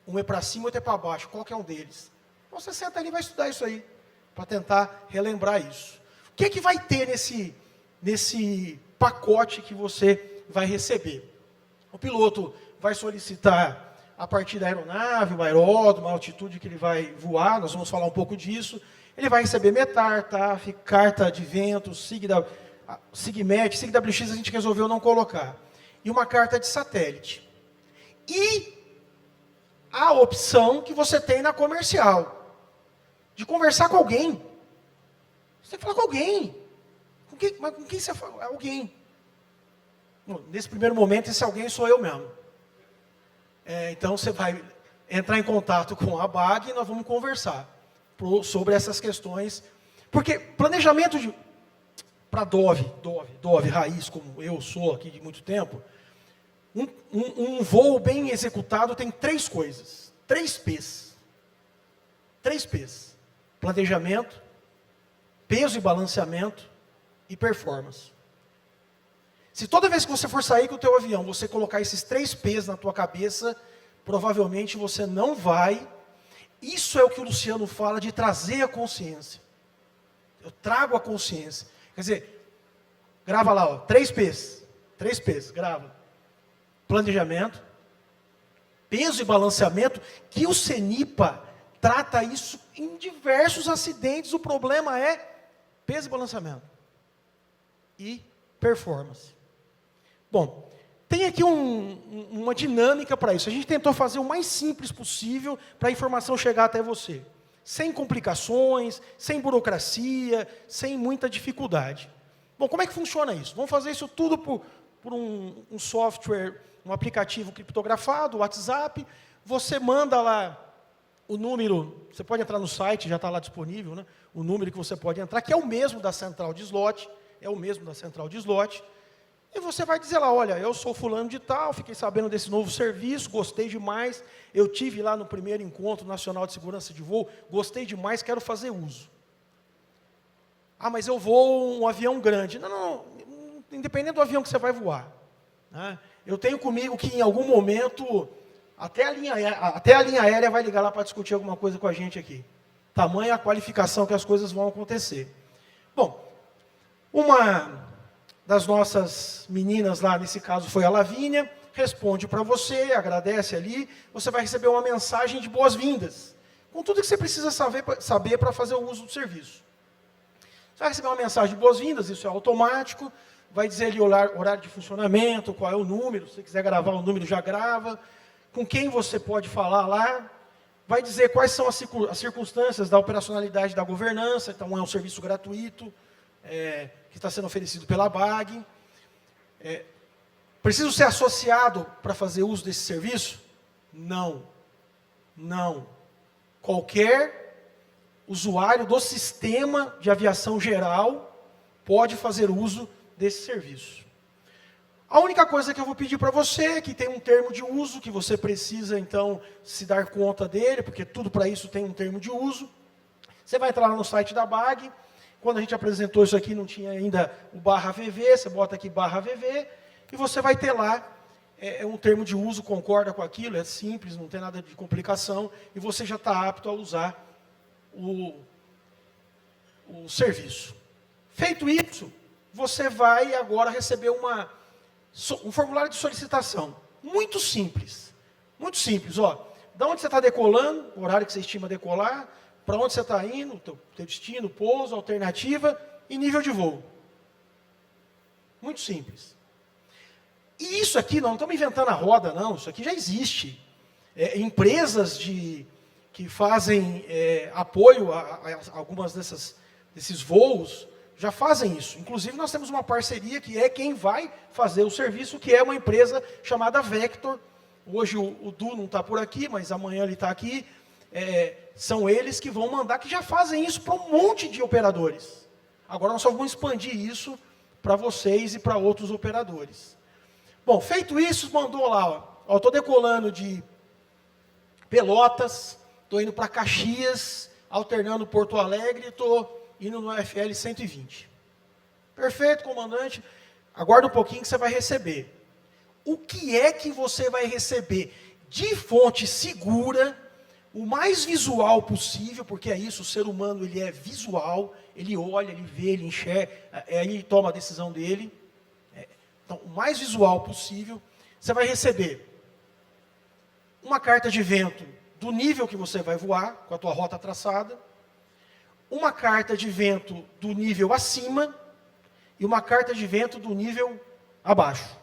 Um é para cima, outro é para baixo. Qual que é um deles? Então você senta ali e vai estudar isso aí, para tentar relembrar isso. O que é que vai ter nesse pacote que você vai receber? O piloto vai solicitar a partir da aeronave, o aeródromo, a altitude que ele vai voar, nós vamos falar um pouco disso. Ele vai receber METAR, TAF, carta de vento, SIGMET, SIGWX a gente resolveu não colocar. E uma carta de satélite. E a opção que você tem na comercial, de conversar com alguém. Você tem que falar com alguém. Mas com quem você fala? Alguém. Nesse primeiro momento, esse alguém sou eu mesmo. Então, você vai entrar em contato com a ABAG e nós vamos conversar sobre essas questões. Porque planejamento para DOV, raiz, como eu sou aqui de muito tempo, um voo bem executado tem 3 coisas. 3 P's. 3 P's. Planejamento, peso e balanceamento e performance. Se toda vez que você for sair com o teu avião, você colocar esses 3 P's na tua cabeça, provavelmente você não vai. Isso é o que o Luciano fala de trazer a consciência. Eu trago a consciência. Quer dizer, grava lá, ó, 3 P's. 3 P's, grava. Planejamento, peso e balanceamento, que o CENIPA trata isso em diversos acidentes. O problema é peso e balanceamento. E performance. Bom, tem aqui uma dinâmica para isso. A gente tentou fazer o mais simples possível para a informação chegar até você. Sem complicações, sem burocracia, sem muita dificuldade. Bom, como é que funciona isso? Vamos fazer isso tudo por um software, um aplicativo criptografado, o WhatsApp. Você manda lá o número, você pode entrar no site, já está lá disponível, né? O número que você pode entrar, que é o mesmo da central de slot, e você vai dizer lá, olha, eu sou fulano de tal, fiquei sabendo desse novo serviço, gostei demais, eu tive lá no primeiro encontro nacional de segurança de voo, gostei demais, quero fazer uso. Ah, mas eu vou um avião grande. Não, independente do avião que você vai voar. Né? Eu tenho comigo que em algum momento, até a linha aérea vai ligar lá para discutir alguma coisa com a gente aqui. Tamanha a qualificação que as coisas vão acontecer. Bom, uma das nossas meninas lá, nesse caso foi a Lavínia, responde para você, agradece ali, você vai receber uma mensagem de boas-vindas, com tudo que você precisa saber para fazer o uso do serviço. Você vai receber uma mensagem de boas-vindas, isso é automático, vai dizer ali o horário de funcionamento, qual é o número, se você quiser gravar o número, já grava, com quem você pode falar lá, vai dizer quais são as circunstâncias da operacionalidade da governança, então é um serviço gratuito, que está sendo oferecido pela ABAG. Preciso ser associado para fazer uso desse serviço? Não. Qualquer usuário do sistema de aviação geral pode fazer uso desse serviço. A única coisa que eu vou pedir para você é que tem um termo de uso, que você precisa, então, se dar conta dele, porque tudo para isso tem um termo de uso. Você vai entrar lá no site da ABAG. Quando a gente apresentou isso aqui, não tinha ainda o /VV, você bota aqui /VV, e você vai ter lá um termo de uso, concorda com aquilo, é simples, não tem nada de complicação, e você já está apto a usar o serviço. Feito isso, você vai agora receber um formulário de solicitação. Muito simples. Muito simples, ó. Da onde você está decolando, o horário que você estima decolar, para onde você está indo, teu destino, pouso, alternativa e nível de voo. Muito simples. E isso aqui, não estamos inventando a roda, não. Isso aqui já existe. Empresas que fazem apoio a algumas desses voos já fazem isso. Inclusive, nós temos uma parceria que é quem vai fazer o serviço, que é uma empresa chamada Vector. Hoje o Du não está por aqui, mas amanhã ele está aqui. São eles que vão mandar, que já fazem isso para um monte de operadores. Agora nós só vamos expandir isso para vocês e para outros operadores. Bom, feito isso, mandou lá, ó, estou decolando de Pelotas, estou indo para Caxias, alternando Porto Alegre, estou indo no FL 120. Perfeito, comandante. Aguarda um pouquinho que você vai receber. O que é que você vai receber de fonte segura, o mais visual possível, porque é isso, o ser humano ele é visual, ele olha, ele vê, ele enxerga, aí ele toma a decisão dele. Então, o mais visual possível, você vai receber uma carta de vento do nível que você vai voar, com a tua rota traçada, uma carta de vento do nível acima e uma carta de vento do nível abaixo.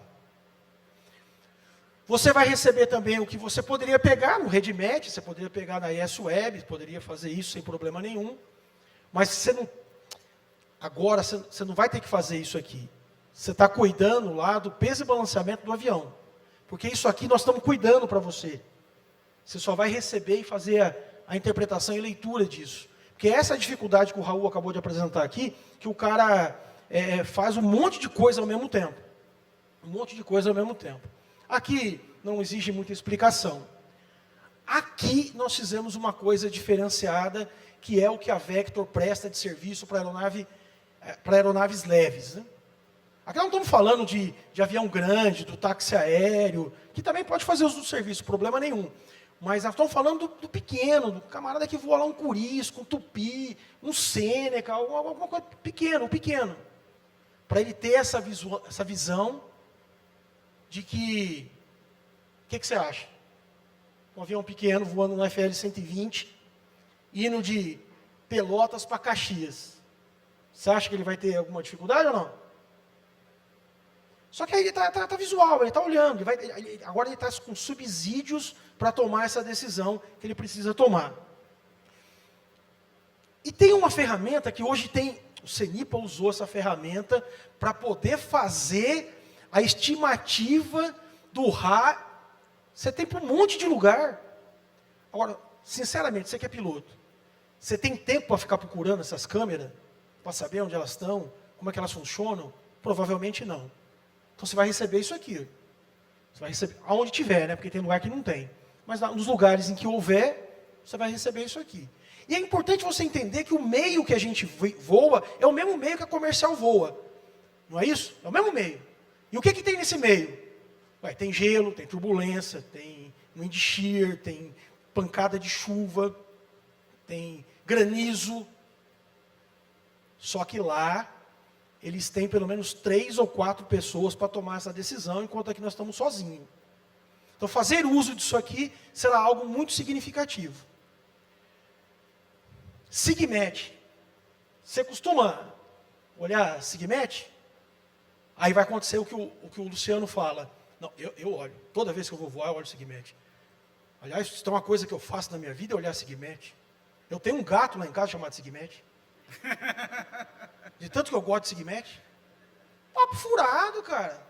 Você vai receber também o que você poderia pegar no RedMed, você poderia pegar na ESWeb, poderia fazer isso sem problema nenhum, mas você não, agora você não vai ter que fazer isso aqui. Você está cuidando lá do peso e balanceamento do avião, porque isso aqui nós estamos cuidando para você. Você só vai receber e fazer a interpretação e leitura disso. Porque essa é a dificuldade que o Raul acabou de apresentar aqui, que o cara faz um monte de coisa ao mesmo tempo. Um monte de coisa ao mesmo tempo. Aqui não exige muita explicação. Aqui nós fizemos uma coisa diferenciada, que é o que a Vector presta de serviço para aeronaves leves. Né? Aqui não estamos falando de avião grande, do táxi aéreo, que também pode fazer uso do serviço, problema nenhum. Mas nós estamos falando do pequeno, do camarada que voa lá um Curisco, um Tupi, um Sêneca, alguma coisa pequeno. Para ele ter essa visão de que... O que você acha? Um avião pequeno voando no FL 120, indo de Pelotas para Caxias. Você acha que ele vai ter alguma dificuldade ou não? Só que aí ele está visual, ele está olhando. Agora ele está com subsídios para tomar essa decisão que ele precisa tomar. E tem uma ferramenta que hoje tem... O CENIPA usou essa ferramenta para poder fazer a estimativa do RA. Você tem para um monte de lugar. Agora, sinceramente, você que é piloto, você tem tempo para ficar procurando essas câmeras? Para saber onde elas estão? Como é que elas funcionam? Provavelmente não. Então você vai receber isso aqui. Você vai receber aonde tiver, né? Porque tem lugar que não tem. Mas nos lugares em que houver, você vai receber isso aqui. E é importante você entender que o meio que a gente voa é o mesmo meio que a comercial voa. Não é isso? É o mesmo meio. E o que tem nesse meio? Tem gelo, tem turbulência, tem wind shear, tem pancada de chuva, tem granizo. Só que lá, eles têm pelo menos 3 ou 4 pessoas para tomar essa decisão, enquanto aqui nós estamos sozinhos. Então, fazer uso disso aqui será algo muito significativo. SIGMET. Você costuma olhar SIGMET? Aí vai acontecer o que o Luciano fala. Não, eu olho. Toda vez que eu vou voar, eu olho SIGMET. Aliás, isso é uma coisa que eu faço na minha vida, é olhar SIGMET. Eu tenho um gato lá em casa chamado SIGMET. De tanto que eu gosto de SIGMET. Papo furado, cara.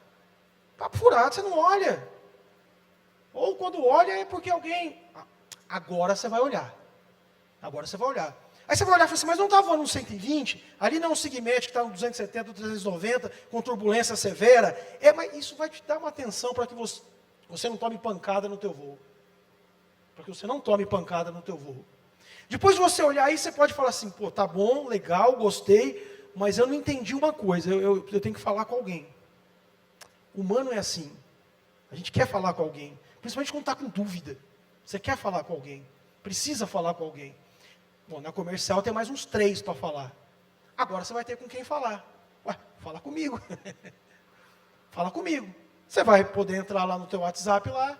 Papo furado, você não olha. Ou quando olha é porque alguém... Agora você vai olhar. Agora você vai olhar. Aí você vai olhar e fala assim, mas não está voando no 120? Ali não é um SIGMET que está no 270, 390, com turbulência severa. Mas isso vai te dar uma atenção para que você não tome pancada no teu voo. Para que você não tome pancada no teu voo. Depois de você olhar aí, você pode falar assim, pô, tá bom, legal, gostei, mas eu não entendi uma coisa, eu tenho que falar com alguém. O humano é assim. A gente quer falar com alguém, principalmente quando está com dúvida. Você quer falar com alguém, precisa falar com alguém. Bom, na comercial tem mais uns 3 para falar. Agora você vai ter com quem falar. Ué, fala comigo. Fala comigo. Você vai poder entrar lá no teu WhatsApp lá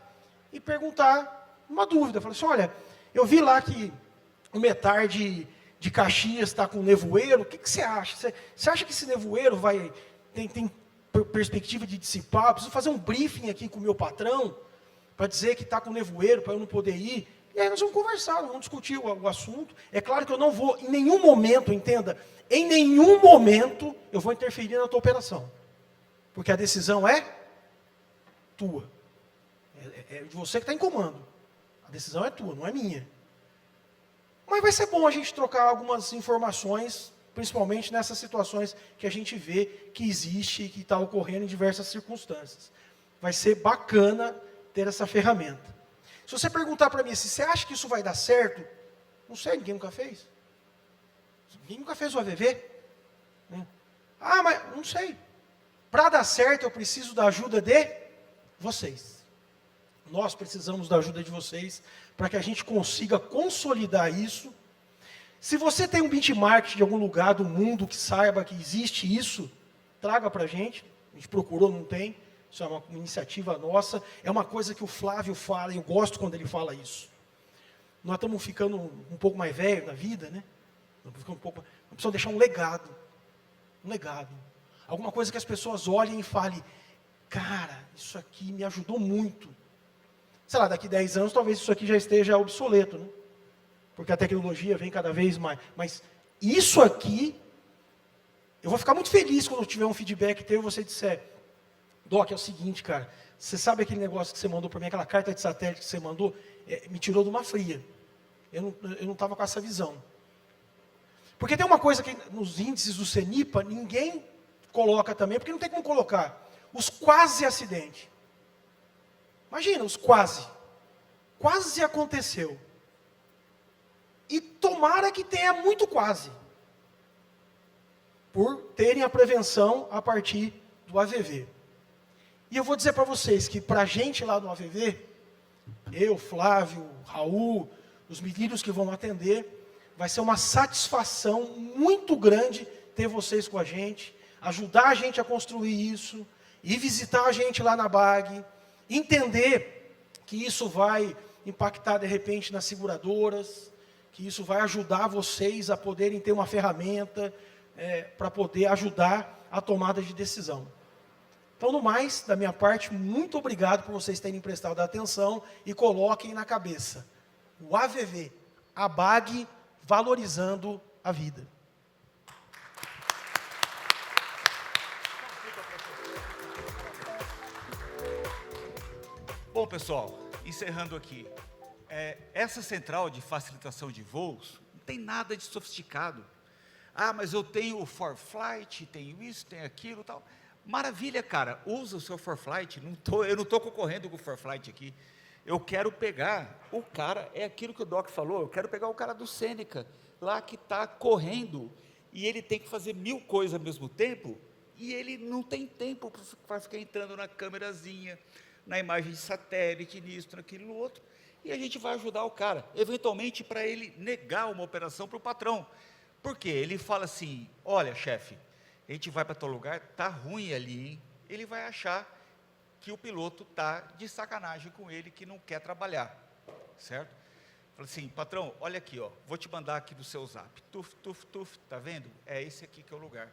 e perguntar uma dúvida. Fala assim, olha, eu vi lá que o Metar de Caxias está com nevoeiro. O que você acha? Você acha que esse nevoeiro tem perspectiva de dissipar? Eu preciso fazer um briefing aqui com o meu patrão para dizer que está com nevoeiro, para eu não poder ir. E aí nós vamos conversar, vamos discutir o assunto. É claro que eu não vou, em nenhum momento, entenda, em nenhum momento eu vou interferir na tua operação. Porque a decisão é tua. É de você que está em comando. A decisão é tua, não é minha. Mas vai ser bom a gente trocar algumas informações, principalmente nessas situações que a gente vê que existe e que está ocorrendo em diversas circunstâncias. Vai ser bacana ter essa ferramenta. Se você perguntar para mim se você acha que isso vai dar certo, não sei, ninguém nunca fez. Ninguém nunca fez o AVV. Né? Mas não sei. Para dar certo, eu preciso da ajuda de vocês. Nós precisamos da ajuda de vocês para que a gente consiga consolidar isso. Se você tem um benchmark de algum lugar do mundo que saiba que existe isso, traga para a gente. A gente procurou, não tem. isso é uma iniciativa nossa, é uma coisa que o Flávio fala, e eu gosto quando ele fala isso. Nós estamos ficando um pouco mais velhos na vida, né? Nós precisamos deixar um legado. Um legado. Alguma coisa que as pessoas olhem e falem, cara, isso aqui me ajudou muito. Sei lá, daqui 10 anos talvez isso aqui já esteja obsoleto, né? Porque a tecnologia vem cada vez mais. Mas isso aqui, eu vou ficar muito feliz quando eu tiver um feedback teu e você disser, Doc, é o seguinte, cara, você sabe aquele negócio que você mandou para mim, aquela carta de satélite que você mandou, me tirou de uma fria. Eu não estava com essa visão. Porque tem uma coisa que nos índices do CENIPA, ninguém coloca também, porque não tem como colocar. Os quase acidentes. Imagina, os quase. Quase aconteceu. E tomara que tenha muito quase. Por terem a prevenção a partir do AVV. E eu vou dizer para vocês que para a gente lá no AVV, eu, Flávio, Raul, os meninos que vão atender, vai ser uma satisfação muito grande ter vocês com a gente, ajudar a gente a construir isso, ir visitar a gente lá na BAG, entender que isso vai impactar de repente nas seguradoras, que isso vai ajudar vocês a poderem ter uma ferramenta para poder ajudar a tomada de decisão. Então, no mais, da minha parte, muito obrigado por vocês terem prestado atenção e coloquem na cabeça o AVV, a BAG, valorizando a vida. Bom, pessoal, encerrando aqui, essa central de facilitação de voos não tem nada de sofisticado. Ah, mas eu tenho o ForFlight, tenho isso, tenho aquilo, tal. Maravilha, cara, usa o seu ForFlight, eu não estou concorrendo com o ForFlight aqui. Eu quero pegar o cara, é aquilo que o Doc falou, eu quero pegar o cara do Sêneca, lá que está correndo, e ele tem que fazer 1000 coisas ao mesmo tempo, e ele não tem tempo para ficar entrando na câmerazinha, na imagem de satélite, nisso, naquilo, no outro, e a gente vai ajudar o cara, eventualmente para ele negar uma operação para o patrão. Por quê? Ele fala assim, olha, chefe, a gente vai para tal lugar, está ruim ali, hein? Ele vai achar que o piloto está de sacanagem com ele, que não quer trabalhar, certo? Fala assim, patrão, olha aqui, ó, vou te mandar aqui do seu zap, tuf, tuf, tuf, tá vendo? É esse aqui que é o lugar.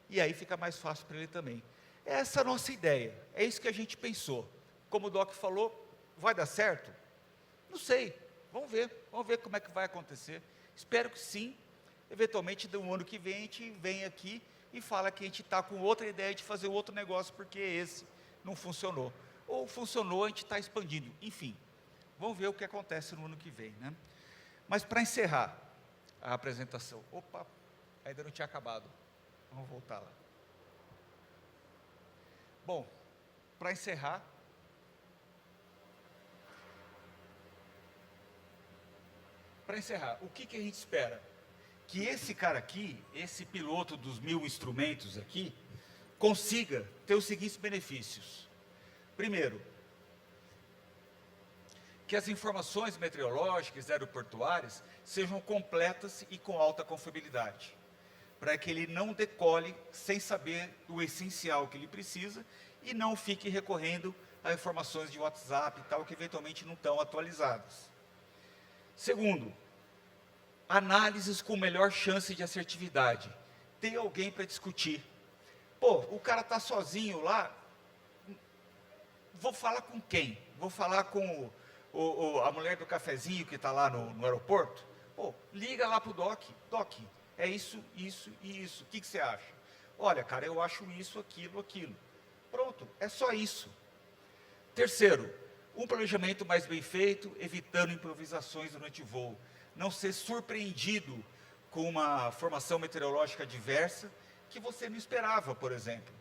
E aí fica mais fácil para ele também. Essa é a nossa ideia, é isso que a gente pensou. Como o Doc falou, vai dar certo? Não sei, vamos ver como é que vai acontecer. Espero que sim, eventualmente no ano que vem a gente vem aqui e fala que a gente está com outra ideia de fazer outro negócio, porque esse não funcionou. Ou funcionou, a gente está expandindo. Enfim, vamos ver o que acontece no ano que vem, né? Mas para encerrar a apresentação, opa, ainda não tinha acabado. Vamos voltar lá. Bom, para encerrar, o que a gente espera? Que esse cara aqui, esse piloto dos 1000 instrumentos aqui, consiga ter os seguintes benefícios. Primeiro, que as informações meteorológicas aeroportuárias sejam completas e com alta confiabilidade, para que ele não decole sem saber o essencial que ele precisa e não fique recorrendo a informações de WhatsApp e tal, que eventualmente não estão atualizadas. Segundo, análises com melhor chance de assertividade. Ter alguém para discutir. Pô, o cara está sozinho lá, vou falar com quem? Vou falar com a mulher do cafezinho que está lá no aeroporto? Pô, liga lá para o Doc. Doc, é isso, isso e isso. O que você acha? Olha, cara, eu acho isso, aquilo, aquilo. Pronto, é só isso. Terceiro, um planejamento mais bem feito, evitando improvisações durante o voo. Não ser surpreendido com uma formação meteorológica diversa que você não esperava, por exemplo.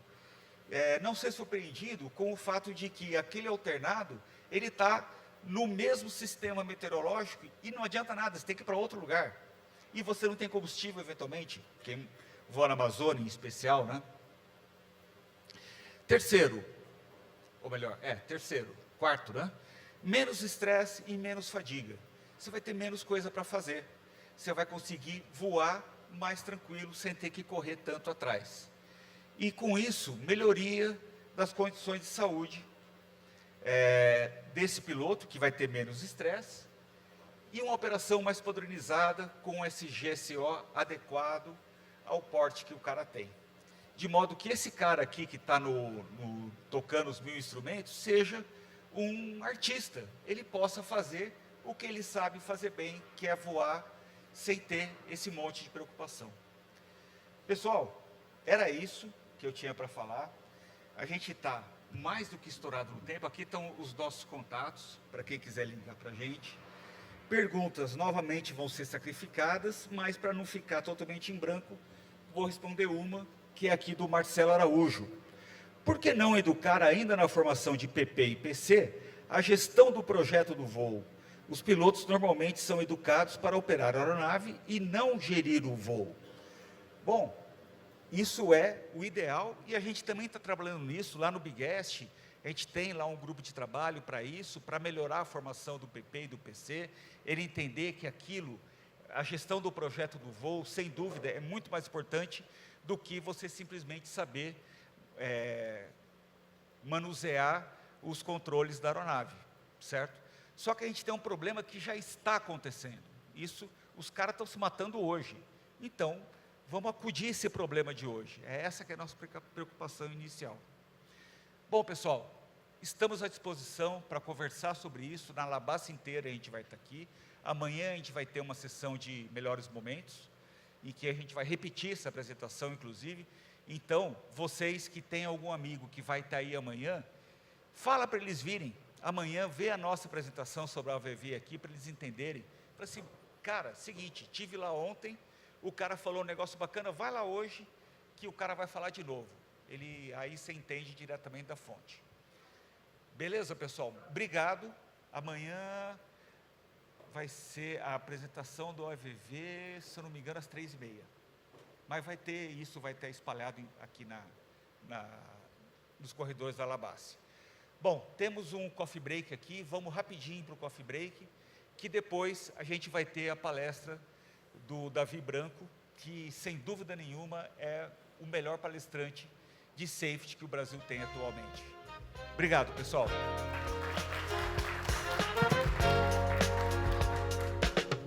Não ser surpreendido com o fato de que aquele alternado, ele está no mesmo sistema meteorológico e não adianta nada, você tem que ir para outro lugar. E você não tem combustível, eventualmente, quem voa na Amazônia em especial, né? Quarto, né? Menos estresse e menos fadiga. Você vai ter menos coisa para fazer. Você vai conseguir voar mais tranquilo, sem ter que correr tanto atrás. E com isso, melhoria das condições de saúde desse piloto, que vai ter menos estresse, e uma operação mais padronizada com esse GSO adequado ao porte que o cara tem. De modo que esse cara aqui que está tocando os 1000 instrumentos seja um artista, ele possa fazer o que ele sabe fazer bem, que é voar sem ter esse monte de preocupação. Pessoal, era isso que eu tinha para falar. A gente está mais do que estourado no tempo. Aqui estão os nossos contatos, para quem quiser ligar para a gente. Perguntas, novamente, vão ser sacrificadas, mas para não ficar totalmente em branco, vou responder uma, que é aqui do Marcelo Araújo. Por que não educar ainda na formação de PP e PC a gestão do projeto do voo? Os pilotos normalmente são educados para operar a aeronave e não gerir o voo. Bom, isso é o ideal e a gente também está trabalhando nisso lá no Bigest. A gente tem lá um grupo de trabalho para isso, para melhorar a formação do PP e do PC, ele entender que aquilo, a gestão do projeto do voo, sem dúvida, é muito mais importante do que você simplesmente saber manusear os controles da aeronave, certo? Só que a gente tem um problema que já está acontecendo. Isso, os caras estão se matando hoje. Então, vamos acudir esse problema de hoje. É essa que é a nossa preocupação inicial. Bom, pessoal, estamos à disposição para conversar sobre isso. Na Alabasta inteira a gente vai estar aqui. Amanhã a gente vai ter uma sessão de melhores momentos, em que a gente vai repetir essa apresentação, inclusive. Então, vocês que têm algum amigo que vai estar aí amanhã, fala para eles virem. Amanhã, vê a nossa apresentação sobre a AVV aqui, para eles entenderem. Fala assim, cara, seguinte, tive lá ontem, o cara falou um negócio bacana, vai lá hoje, que o cara vai falar de novo. Aí você entende diretamente da fonte. Beleza, pessoal? Obrigado. Amanhã vai ser a apresentação do AVV, se eu não me engano, às 3h30. Mas vai ter espalhado aqui nos corredores da Alabasta. Bom, temos um coffee break aqui, vamos rapidinho para o coffee break, que depois a gente vai ter a palestra do Davi Branco, que sem dúvida nenhuma é o melhor palestrante de safety que o Brasil tem atualmente. Obrigado, pessoal.